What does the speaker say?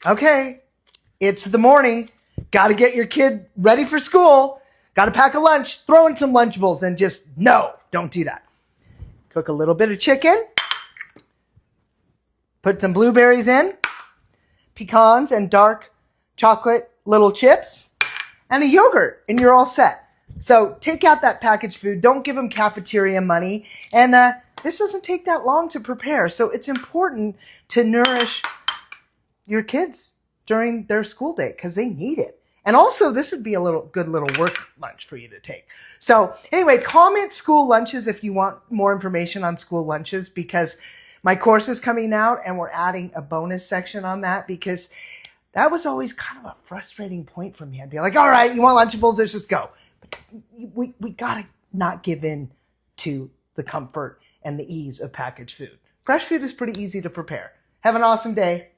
Okay, it's the morning. Got to get your kid ready for school. Got to pack a lunch, throw in some Lunchables, and just no, don't do that. Cook a little bit of chicken. Put some blueberries in, pecans and dark chocolate little chips, and a yogurt, and you're all set. So take out that packaged food. Don't give them cafeteria money. And this doesn't take that long to prepare. So it's important to nourish your kids during their school day because they need it. And also, this would be a good little work lunch for you to take. So anyway, comment school lunches if you want more information on school lunches, because my course is coming out and we're adding a bonus section on that, because that was always kind of a frustrating point for me. I'd be like, all right, you want Lunchables? Let's just go. But we got to not give in to the comfort and the ease of packaged food. Fresh food is pretty easy to prepare. Have an awesome day.